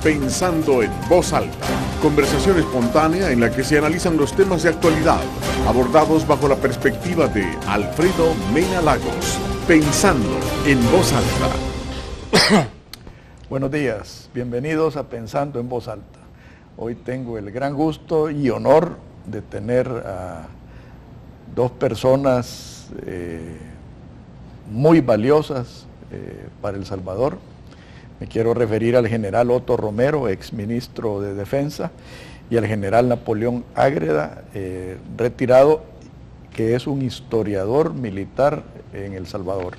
Pensando en Voz Alta, conversación espontánea en la que se analizan los temas de actualidad, abordados bajo la perspectiva de Alfredo Mena Lagos. Pensando en Voz Alta. Buenos días, bienvenidos a Pensando en Voz Alta. Hoy tengo el gran gusto y honor de tener a dos personas muy valiosas para El Salvador. Me quiero referir al general Otto Romero, exministro de Defensa, y al general Napoleón Ágreda, retirado, que es un historiador militar en El Salvador.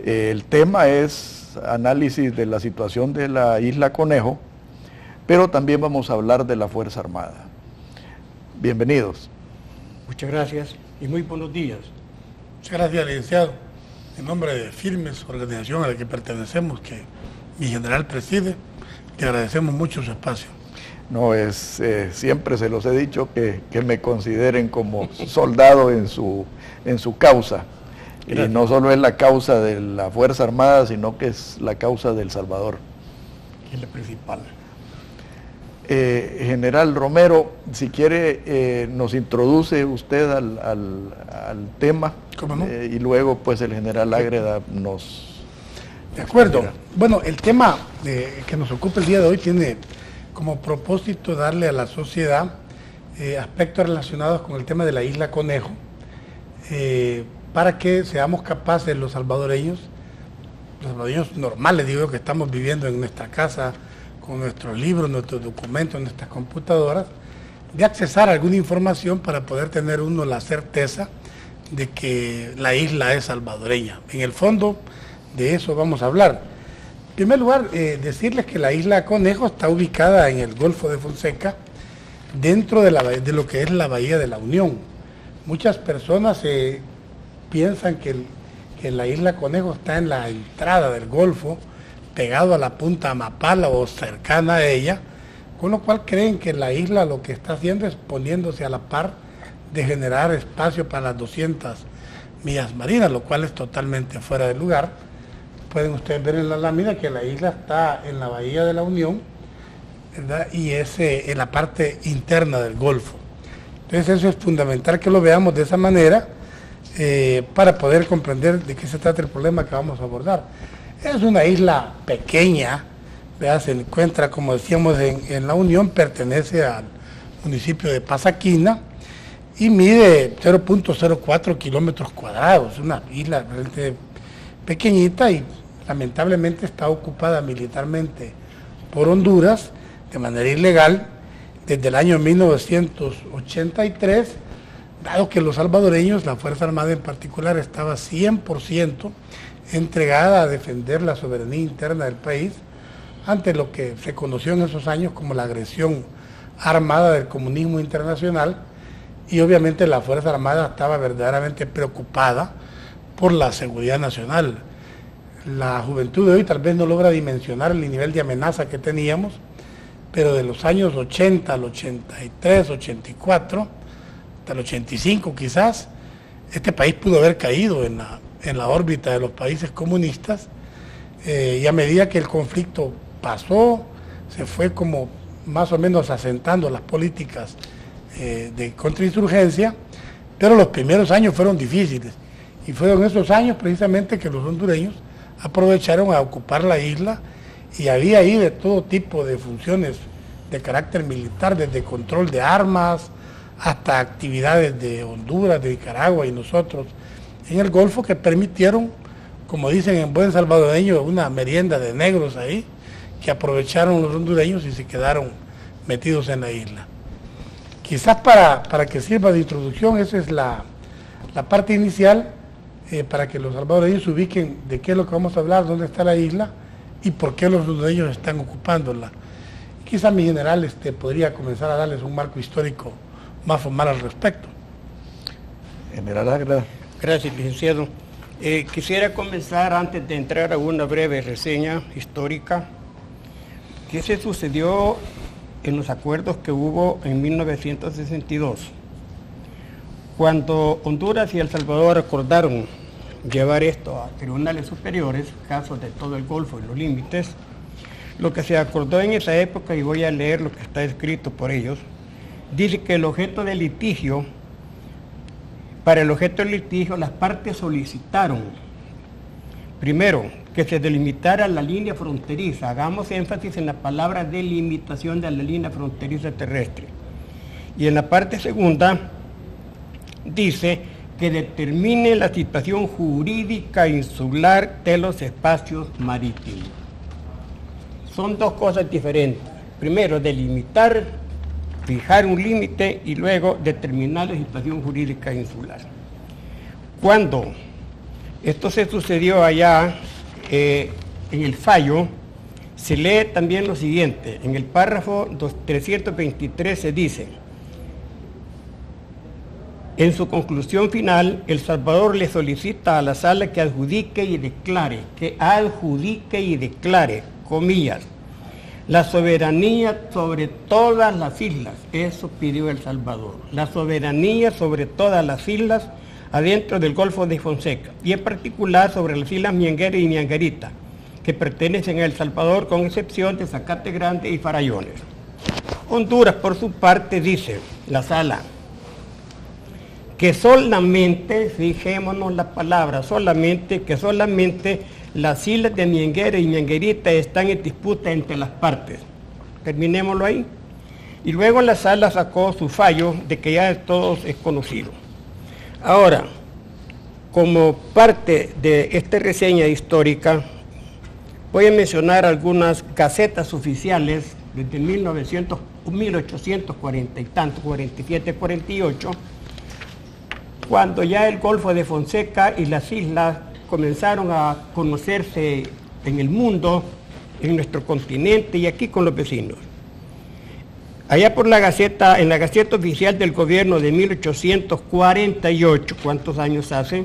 El tema es análisis de la situación de la Isla Conejo, pero también vamos a hablar de la Fuerza Armada. Bienvenidos. Muchas gracias y muy buenos días. Muchas gracias, licenciado. En nombre de Firmes, organización a la que pertenecemos, que mi general preside, le agradecemos mucho su espacio. No, siempre se los he dicho que me consideren como soldado en su causa. Gracias. Y no solo es la causa de la Fuerza Armada, sino que es la causa del Salvador. Es la principal. General Romero, si quiere, nos introduce usted al tema. ¿Cómo no? Y luego pues el general Ágreda nos... De acuerdo. Bueno, el tema que nos ocupa el día de hoy tiene como propósito darle a la sociedad aspectos relacionados con el tema de la Isla Conejo, para que seamos capaces los salvadoreños normales, digo, que estamos viviendo en nuestra casa, con nuestros libros, nuestros documentos, nuestras computadoras, de accesar a alguna información para poder tener uno la certeza de que la isla es salvadoreña. En el fondo, de eso vamos a hablar. En primer lugar, decirles que la Isla Conejo está ubicada en el Golfo de Fonseca, dentro de lo que es la Bahía de la Unión. Muchas personas piensan que la Isla Conejo está en la entrada del Golfo, pegado a la punta Amapala o cercana a ella, con lo cual creen que la isla lo que está haciendo es poniéndose a la par de generar espacio para las 200 millas marinas, lo cual es totalmente fuera de lugar. Pueden ustedes ver en la lámina que la isla está en la Bahía de la Unión, ¿verdad? Y es en la parte interna del Golfo. Entonces eso es fundamental que lo veamos de esa manera para poder comprender de qué se trata el problema que vamos a abordar. Es una isla pequeña, ¿verdad? Se encuentra, como decíamos, en la Unión, pertenece al municipio de Pasaquina y mide 0.04 kilómetros cuadrados. Es una isla realmente pequeñita y lamentablemente está ocupada militarmente por Honduras de manera ilegal desde el año 1983, dado que los salvadoreños, la Fuerza Armada en particular, estaba 100% entregada a defender la soberanía interna del país ante lo que se conoció en esos años como la agresión armada del comunismo internacional, y obviamente la Fuerza Armada estaba verdaderamente preocupada por la seguridad nacional. La juventud de hoy tal vez no logra dimensionar el nivel de amenaza que teníamos, pero de los años 80 al 83, 84, hasta el 85 quizás, este país pudo haber caído en la órbita de los países comunistas, y a medida que el conflicto pasó, se fue como más o menos asentando las políticas de contrainsurgencia, pero los primeros años fueron difíciles, y fueron esos años precisamente que los hondureños aprovecharon a ocupar la isla, y había ahí de todo tipo de funciones de carácter militar, desde control de armas hasta actividades de Honduras, de Nicaragua y nosotros en el Golfo, que permitieron, como dicen en buen salvadoreño, una merienda de negros ahí, que aprovecharon los hondureños y se quedaron metidos en la isla. Quizás para que sirva de introducción, esa es la parte inicial, para que los salvadoreños se ubiquen de qué es lo que vamos a hablar, dónde está la isla y por qué los hondureños están ocupándola. Quizás mi general podría comenzar a darles un marco histórico más formal al respecto. General Ágreda. Gracias, licenciado. Quisiera comenzar, antes de entrar a una breve reseña histórica, qué se sucedió en los acuerdos que hubo en 1962, cuando Honduras y El Salvador acordaron llevar esto a tribunales superiores, casos de todo el Golfo y los límites. Lo que se acordó en esa época, y voy a leer lo que está escrito por ellos, dice que el objeto del litigio, para el objeto del litigio, las partes solicitaron, primero, que se delimitara la línea fronteriza. Hagamos énfasis en la palabra delimitación de la línea fronteriza terrestre. Y en la parte segunda, dice que determine la situación jurídica insular de los espacios marítimos. Son dos cosas diferentes. Primero, delimitar, fijar un límite y luego determinar la situación jurídica insular. Cuando esto se sucedió allá en el fallo, se lee también lo siguiente. En el párrafo 323 se dice: en su conclusión final, El Salvador le solicita a la sala que adjudique y declare, comillas, la soberanía sobre todas las islas. Eso pidió El Salvador. La soberanía sobre todas las islas adentro del Golfo de Fonseca, y en particular sobre las islas Mianguera y Niangarita, que pertenecen a El Salvador, con excepción de Zacate Grande y Farallones. Honduras, por su parte, dice la sala que solamente, fijémonos la palabra, solamente las islas de Mianguera y Niangarita están en disputa entre las partes. Terminémoslo ahí. Y luego la sala sacó su fallo de que ya de todos es conocido. Ahora, como parte de esta reseña histórica, voy a mencionar algunas gacetas oficiales desde 1840 y tanto, 47, 48, cuando ya el Golfo de Fonseca y las islas comenzaron a conocerse en el mundo, en nuestro continente y aquí con los vecinos. Allá por en la Gaceta Oficial del Gobierno de 1848, ¿cuántos años hace?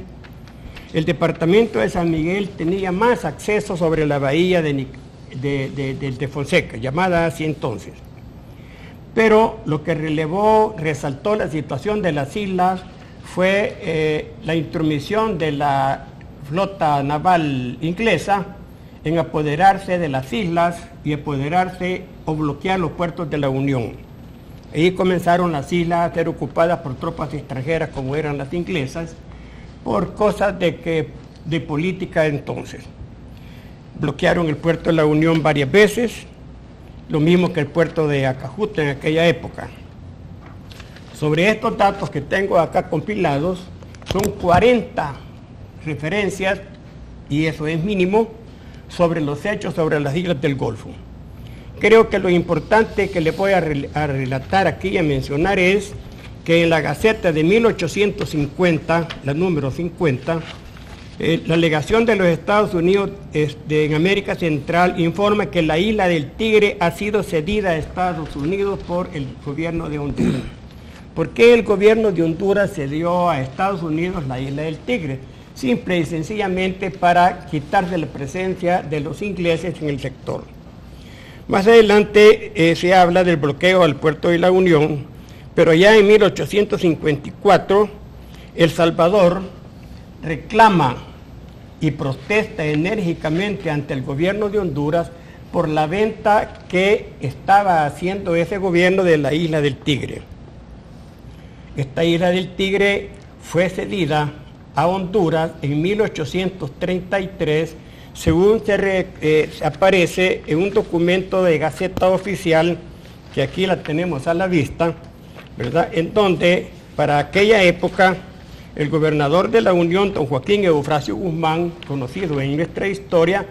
El departamento de San Miguel tenía más acceso sobre la bahía de Fonseca, llamada así entonces. Pero lo que resaltó la situación de las islas fue la intromisión de la flota naval inglesa en apoderarse de las islas y apoderarse o bloquear los puertos de la Unión. Ahí comenzaron las islas a ser ocupadas por tropas extranjeras como eran las inglesas, por cosas de política entonces. Bloquearon el puerto de la Unión varias veces, lo mismo que el puerto de Acajuta en aquella época. Sobre estos datos que tengo acá compilados, son 40 referencias, y eso es mínimo, sobre los hechos sobre las islas del Golfo. Creo que lo importante que les voy a relatar aquí y a mencionar es que en la Gaceta de 1850, la número 50, la legación de los Estados Unidos en América Central informa que la isla del Tigre ha sido cedida a Estados Unidos por el gobierno de Honduras. ¿Por qué el gobierno de Honduras cedió a Estados Unidos la isla del Tigre? Simple y sencillamente para quitarse la presencia de los ingleses en el sector. Más adelante se habla del bloqueo al puerto de la Unión, pero ya en 1854 El Salvador reclama y protesta enérgicamente ante el gobierno de Honduras por la venta que estaba haciendo ese gobierno de la isla del Tigre. Esta isla del Tigre fue cedida a Honduras en 1833, según aparece en un documento de Gaceta Oficial, que aquí la tenemos a la vista, ¿verdad? En donde, para aquella época, el gobernador de la Unión, don Joaquín Eufrasio Guzmán, conocido en nuestra historia,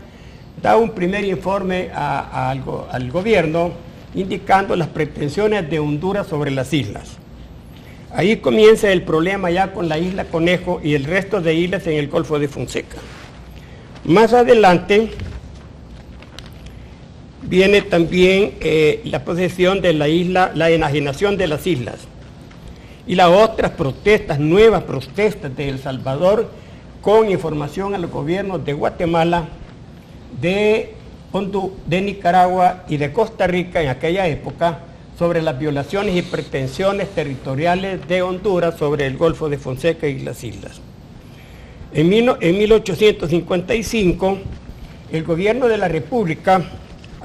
da un primer informe al gobierno indicando las pretensiones de Honduras sobre las islas. Ahí comienza el problema ya con la isla Conejo y el resto de islas en el Golfo de Fonseca. Más adelante viene también la posesión de la isla, la enajenación de las islas y las otras protestas, nuevas protestas de El Salvador, con información a los gobiernos de Guatemala, de Nicaragua y de Costa Rica en aquella época, sobre las violaciones y pretensiones territoriales de Honduras sobre el Golfo de Fonseca y las islas. En 1855, el gobierno de la República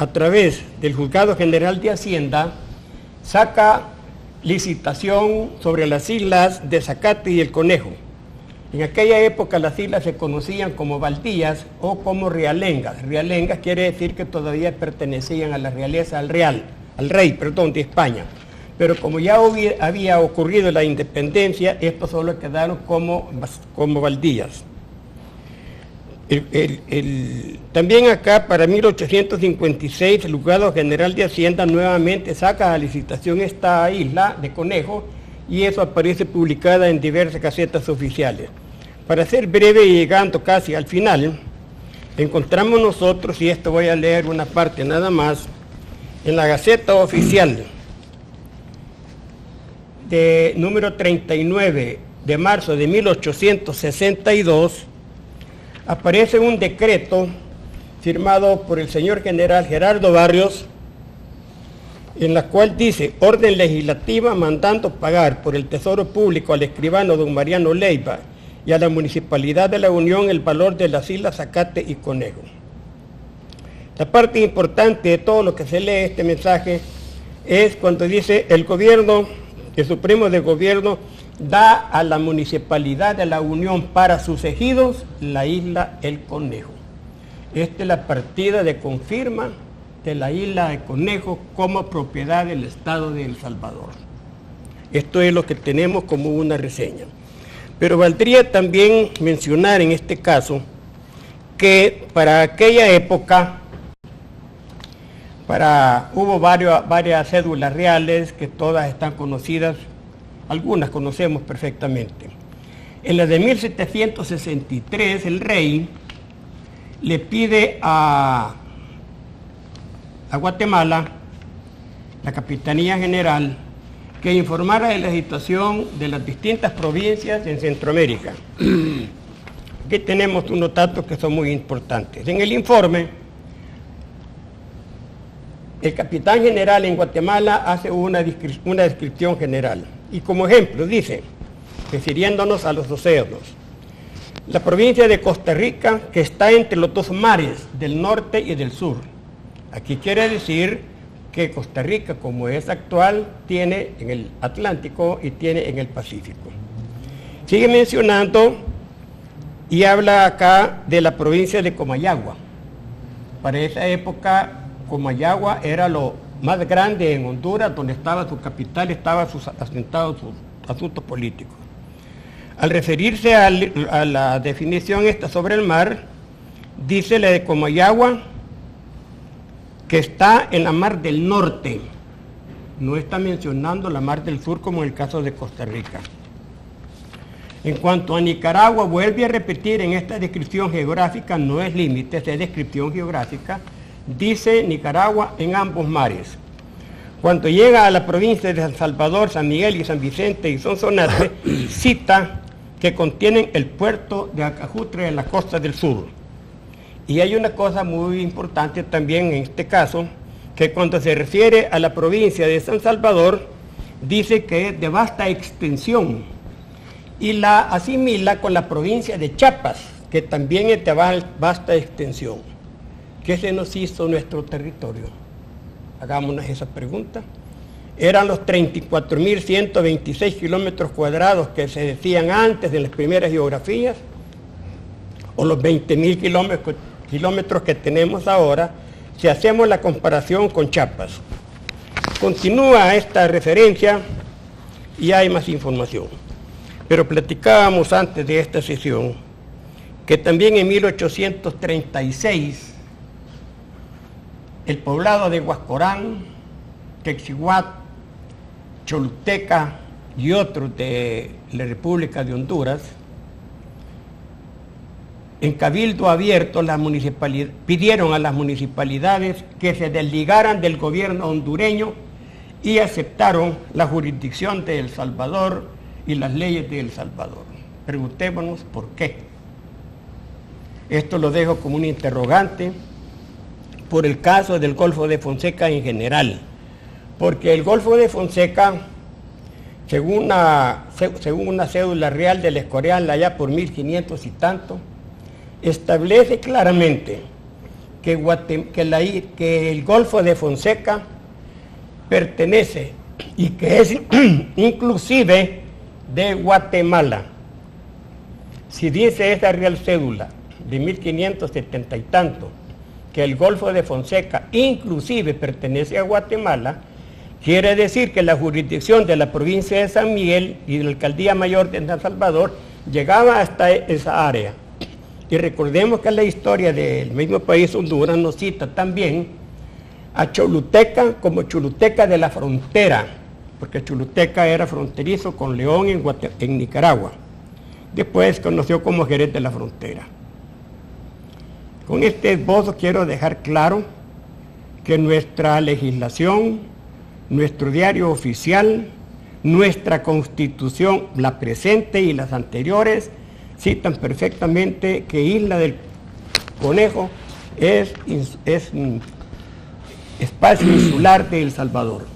a través del Juzgado General de Hacienda, saca licitación sobre las islas de Zacate y El Conejo. En aquella época las islas se conocían como baldías o como realengas. Realengas quiere decir que todavía pertenecían a la realeza, al rey, de España. Pero como ya había ocurrido la independencia, estos solo quedaron como baldías. También acá, para 1856, el Juzgado General de Hacienda nuevamente saca a licitación esta isla de Conejo, y eso aparece publicada en diversas gacetas oficiales. Para ser breve y llegando casi al final, encontramos nosotros, y esto voy a leer una parte nada más, en la Gaceta Oficial de número 39 de marzo de 1862, aparece un decreto firmado por el señor general Gerardo Barrios, en la cual dice: orden legislativa mandando pagar por el Tesoro Público al escribano don Mariano Leiva y a la Municipalidad de la Unión el valor de las islas Zacate y Conejo. La parte importante de todo lo que se lee este mensaje es cuando dice: el Supremo de Gobierno da a la Municipalidad de la Unión para sus ejidos la isla El Conejo. Esta es la partida de confirma de la isla de Conejo como propiedad del Estado de El Salvador. Esto es lo que tenemos como una reseña. Pero valdría también mencionar en este caso que para aquella época hubo varias cédulas reales que todas están conocidas, algunas conocemos perfectamente. En la de 1763 el rey le pide a Guatemala, la Capitanía General, que informara de la situación de las distintas provincias en Centroamérica. Aquí tenemos unos datos que son muy importantes. En el informe, el capitán general en Guatemala hace una descripción general. Y como ejemplo dice, refiriéndonos a los océanos, la provincia de Costa Rica, que está entre los dos mares, del norte y del sur. Aquí quiere decir que Costa Rica, como es actual, tiene en el Atlántico y tiene en el Pacífico. Sigue mencionando y habla acá de la provincia de Comayagua. Para esa época, Comayagua era lo más grande en Honduras, donde estaba su capital, estaba asentado sus asuntos políticos. Al referirse a la definición esta sobre el mar, dice la de Comayagua, que está en la mar del norte, no está mencionando la mar del sur como en el caso de Costa Rica. En cuanto a Nicaragua, vuelve a repetir en esta descripción geográfica, no es límite, es descripción geográfica, dice Nicaragua en ambos mares. Cuando llega a la provincia de San Salvador, San Miguel y San Vicente y Sonsonate, cita que contienen el puerto de Acajutre en la costa del sur. Y hay una cosa muy importante también en este caso, que cuando se refiere a la provincia de San Salvador, dice que es de vasta extensión y la asimila con la provincia de Chiapas, que también es de vasta extensión. ¿Qué se nos hizo nuestro territorio? Hagámonos esa pregunta. Eran los 34.126 kilómetros cuadrados que se decían antes de las primeras geografías, o los 20.000 kilómetros que tenemos ahora, si hacemos la comparación con Chiapas. Continúa esta referencia y hay más información. Pero platicábamos antes de esta sesión que también en 1836 el poblado de Huascorán, Texihuat, Choluteca y otros de la República de Honduras, en cabildo abierto pidieron a las municipalidades que se desligaran del gobierno hondureño y aceptaron la jurisdicción de El Salvador y las leyes de El Salvador. Preguntémonos por qué. Esto lo dejo como un interrogante por el caso del Golfo de Fonseca en general, porque el Golfo de Fonseca, según una cédula real del Escorial allá por 1500 y tanto, establece claramente que el Golfo de Fonseca pertenece y que es inclusive de Guatemala. Si dice esta Real Cédula de 1570 y tanto que el Golfo de Fonseca inclusive pertenece a Guatemala, quiere decir que la jurisdicción de la provincia de San Miguel y de la Alcaldía Mayor de San Salvador llegaba hasta esa área. Y recordemos que la historia del mismo país Honduras nos cita también a Choluteca como Choluteca de la frontera, porque Choluteca era fronterizo con León en Nicaragua. Después conoció como Jerez de la Frontera. Con este esbozo quiero dejar claro que nuestra legislación, nuestro diario oficial, nuestra Constitución, la presente y las anteriores, citan perfectamente que Isla del Conejo es espacio insular de El Salvador.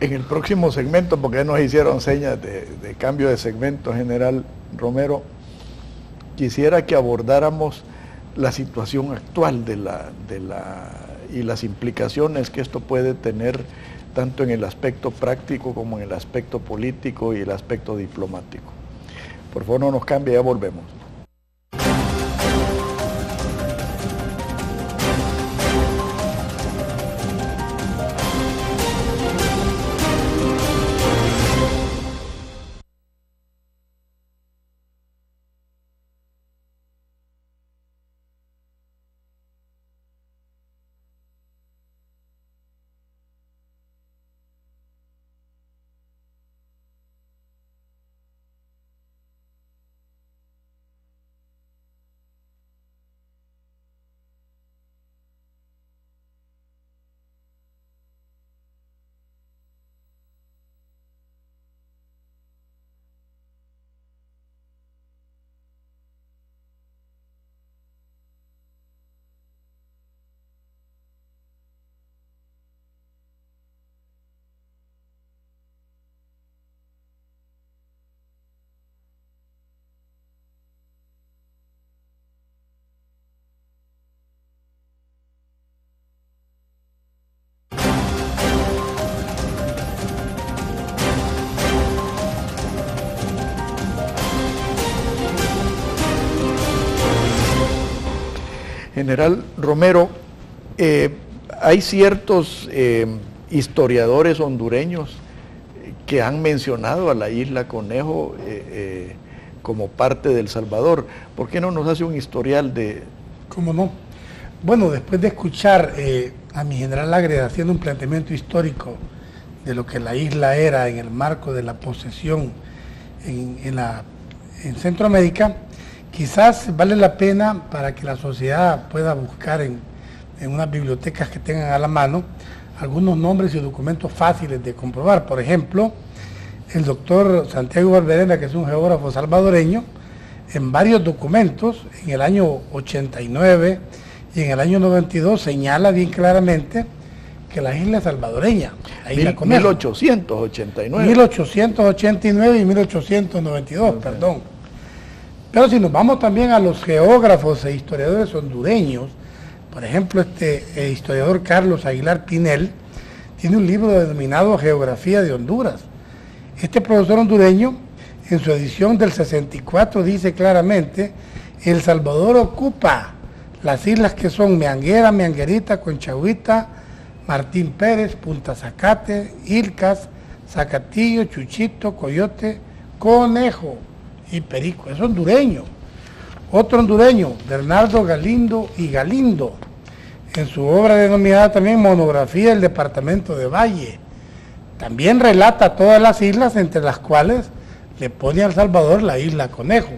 En el próximo segmento, porque nos hicieron señas de cambio de segmento, general Romero, quisiera que abordáramos la situación actual y las implicaciones que esto puede tener tanto en el aspecto práctico como en el aspecto político y el aspecto diplomático. Por favor, no nos cambie, ya volvemos. General Romero, hay ciertos historiadores hondureños que han mencionado a la Isla Conejo como parte de El Salvador. ¿Por qué no nos hace un historial de...? ¿Cómo no? Bueno, después de escuchar a mi general Ágreda haciendo un planteamiento histórico de lo que la isla era en el marco de la posesión en Centroamérica, quizás vale la pena para que la sociedad pueda buscar en unas bibliotecas que tengan a la mano algunos nombres y documentos fáciles de comprobar. Por ejemplo, el doctor Santiago Barberena, que es un geógrafo salvadoreño, en varios documentos, en el año 89 y en el año 92, señala bien claramente que la isla es salvadoreña. La isla Conejo. 1889. 1889 y 1892, perdón. Pero si nos vamos también a los geógrafos e historiadores hondureños, por ejemplo, este historiador Carlos Aguilar Pinel tiene un libro denominado Geografía de Honduras. Este profesor hondureño, en su edición del 64, dice claramente: El Salvador ocupa las islas que son Meanguera, Meanguerita, Conchahuita, Martín Pérez, Punta Zacate, Ilcas, Zacatillo, Chuchito, Coyote, Conejo y Perico. Es hondureño. Otro hondureño, Bernardo Galindo y Galindo, en su obra denominada también Monografía del Departamento de Valle, también relata todas las islas, entre las cuales le pone a El Salvador la isla Conejo,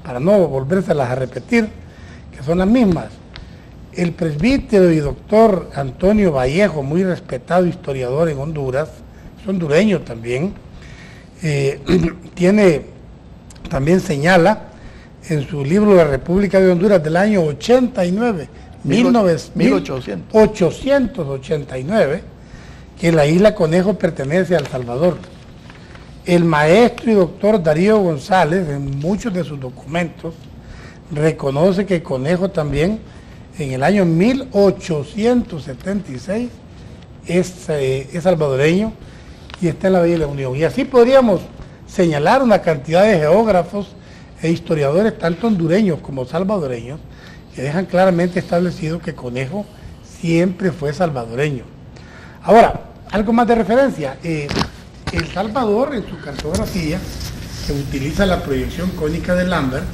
para no volvérselas a repetir, que son las mismas. El presbítero y doctor Antonio Vallejo, muy respetado historiador en Honduras, es hondureño también, también señala en su libro La República de Honduras del año 89, 1889, que la isla Conejo pertenece a El Salvador. El maestro y doctor Darío González, en muchos de sus documentos, reconoce que Conejo también en el año 1876 es salvadoreño y está en la Bella de la Unión. Y así podríamos señalar una cantidad de geógrafos e historiadores, tanto hondureños como salvadoreños, que dejan claramente establecido que Conejo siempre fue salvadoreño. Ahora, algo más de referencia. El Salvador, en su cartografía, que utiliza la proyección cónica de Lambert,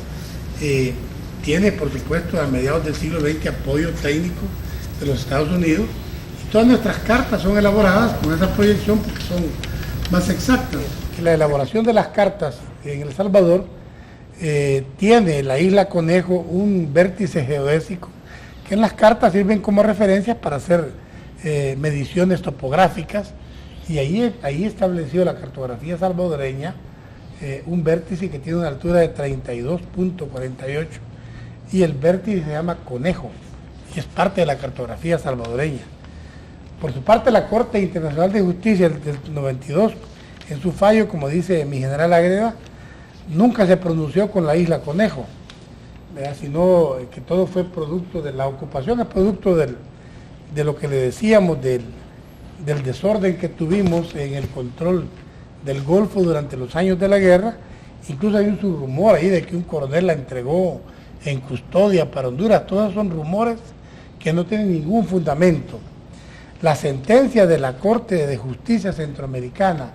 tiene, por supuesto, a mediados del siglo XX apoyo técnico de los Estados Unidos. Y todas nuestras cartas son elaboradas con esa proyección porque son más exactas. La elaboración de las cartas en El Salvador tiene la isla Conejo un vértice geodésico que en las cartas sirven como referencias para hacer mediciones topográficas, y ahí estableció la cartografía salvadoreña un vértice que tiene una altura de 32.48 y el vértice se llama Conejo y es parte de la cartografía salvadoreña. Por su parte, la Corte Internacional de Justicia del 92, en su fallo, como dice mi general Ágreda, nunca se pronunció con la isla Conejo, ¿verdad? Sino que todo fue producto de la ocupación, es producto de lo que le decíamos del desorden que tuvimos en el control del Golfo durante los años de la guerra. Incluso hay un rumor ahí de que un coronel la entregó en custodia para Honduras. Todos son rumores que no tienen ningún fundamento. La sentencia de la Corte de Justicia Centroamericana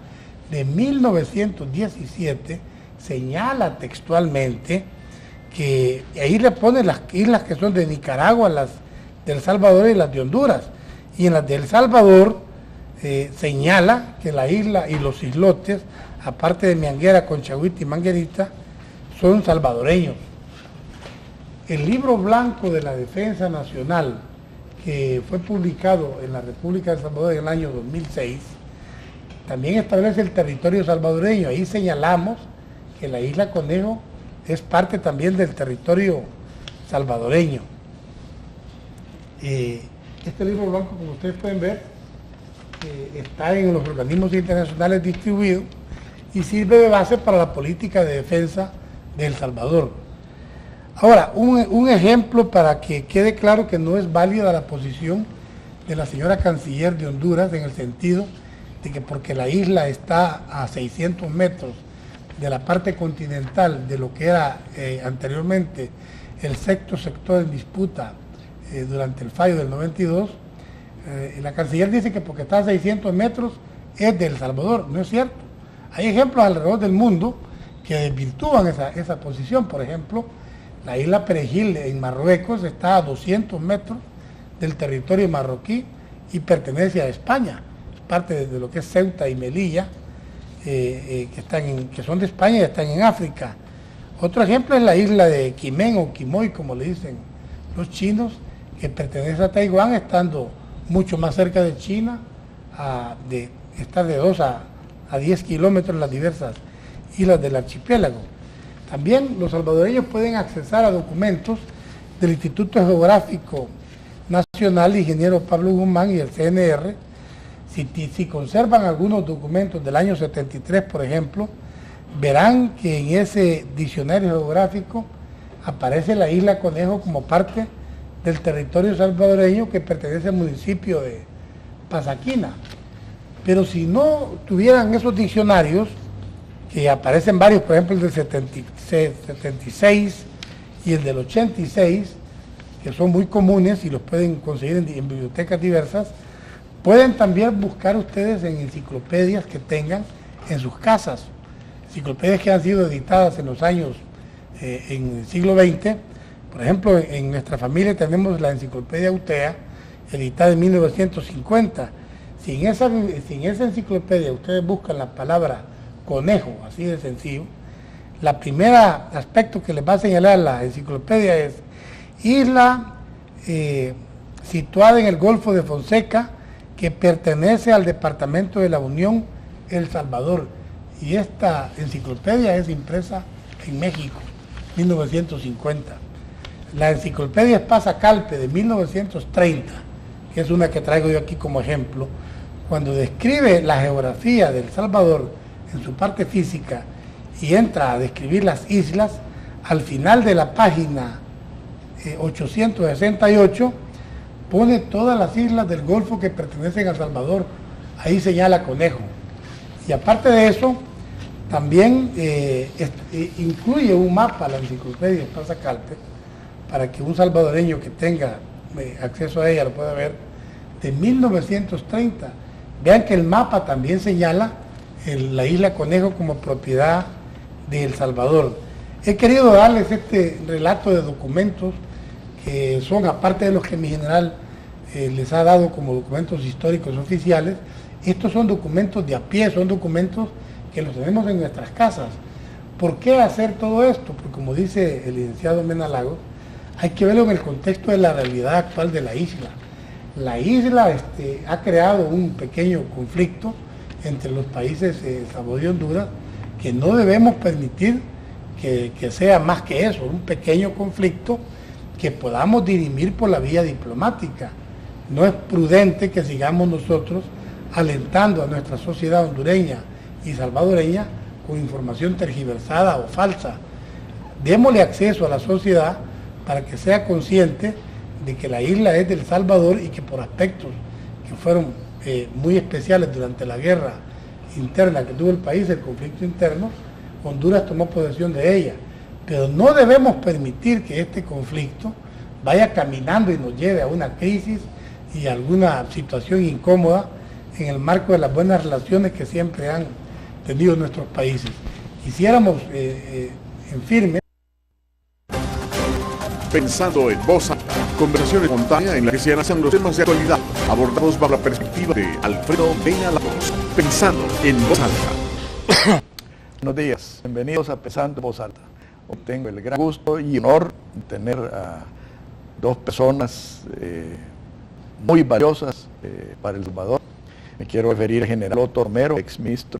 de 1917 señala textualmente que ahí le pone las islas que son de Nicaragua, las del Salvador y las de Honduras, y en las del Salvador señala que la isla y los islotes, aparte de Mianguera, Conchahuita y Manguerita, son salvadoreños. El libro blanco de la Defensa Nacional, que fue publicado en la República de El Salvador en el año 2006, también establece el territorio salvadoreño. Ahí señalamos que la isla Conejo es parte también del territorio salvadoreño. Este libro blanco, como ustedes pueden ver, está en los organismos internacionales distribuidos y sirve de base para la política de defensa de El Salvador. Ahora, un ejemplo para que quede claro que no es válida la posición de la señora canciller de Honduras, en el sentido de que porque la isla está a 600 metros de la parte continental de lo que era anteriormente el sexto sector en disputa durante el fallo del 92, la canciller dice que porque está a 600 metros es de El Salvador. No es cierto. Hay ejemplos alrededor del mundo que desvirtúan esa posición. Por ejemplo, la isla Perejil en Marruecos está a 200 metros del territorio marroquí y pertenece a España. Es parte de lo que es Ceuta y Melilla, que son de España y están en África. Otro ejemplo es la isla de Quimen o Quimoy, como le dicen los chinos, que pertenece a Taiwán, estando mucho más cerca de China, está de 2 a 10 kilómetros las diversas islas del archipiélago. También los salvadoreños pueden accesar a documentos del Instituto Geográfico Nacional de Ingeniero Pablo Guzmán y el CNR. Si conservan algunos documentos del año 73, por ejemplo, verán que en ese diccionario geográfico aparece la isla Conejo como parte del territorio salvadoreño que pertenece al municipio de Pasaquina. Pero si no tuvieran esos diccionarios, que aparecen varios, por ejemplo el del 76 y el del 86, que son muy comunes y los pueden conseguir en bibliotecas diversas, pueden también buscar ustedes en enciclopedias que tengan en sus casas, enciclopedias que han sido editadas en los años, en el siglo XX. Por ejemplo, en nuestra familia tenemos la enciclopedia UTEA, editada en 1950. Si en esa enciclopedia ustedes buscan la palabra conejo, así de sencillo, la primera aspecto que les va a señalar la enciclopedia es isla situada en el Golfo de Fonseca, que pertenece al Departamento de la Unión El Salvador. Y esta enciclopedia es impresa en México, 1950. La enciclopedia Espasa Calpe de 1930, que es una que traigo yo aquí como ejemplo, cuando describe la geografía de El Salvador en su parte física y entra a describir las islas, al final de la página 868, pone todas las islas del Golfo que pertenecen a El Salvador. Ahí señala Conejo. Y aparte de eso, también incluye un mapa, la enciclopedia Esparza Calpe, para que un salvadoreño que tenga acceso a ella lo pueda ver, de 1930. Vean que el mapa también señala la isla Conejo como propiedad de El Salvador. He querido darles este relato de documentos que son, aparte de los que mi general les ha dado como documentos históricos oficiales, estos son documentos de a pie, son documentos que los tenemos en nuestras casas. ¿Por qué hacer todo esto? Porque como dice el licenciado Mena Lagos, hay que verlo en el contexto de la realidad actual de la isla. La isla ha creado un pequeño conflicto entre los países Salvador y Honduras, que no debemos permitir que sea más que eso, un pequeño conflicto que podamos dirimir por la vía diplomática. No es prudente que sigamos nosotros alentando a nuestra sociedad hondureña y salvadoreña con información tergiversada o falsa. Démosle acceso a la sociedad para que sea consciente de que la isla es del Salvador y que por aspectos que fueron muy especiales durante la guerra interna que tuvo el país, el conflicto interno, Honduras tomó posesión de ella. Pero no debemos permitir que este conflicto vaya caminando y nos lleve a una crisis y a alguna situación incómoda en el marco de las buenas relaciones que siempre han tenido nuestros países. Quisiéramos en firme. Pensando en voz alta, conversación espontánea en la que se analizan los temas de actualidad, abordados bajo la perspectiva de Alfredo Mena Lagos. Pensando en voz alta. Buenos días, bienvenidos a Pensando en Voz Alta. Hoy tengo el gran gusto y honor de tener a dos personas muy valiosas para El Salvador. Me quiero referir al general Otto Romero, exministro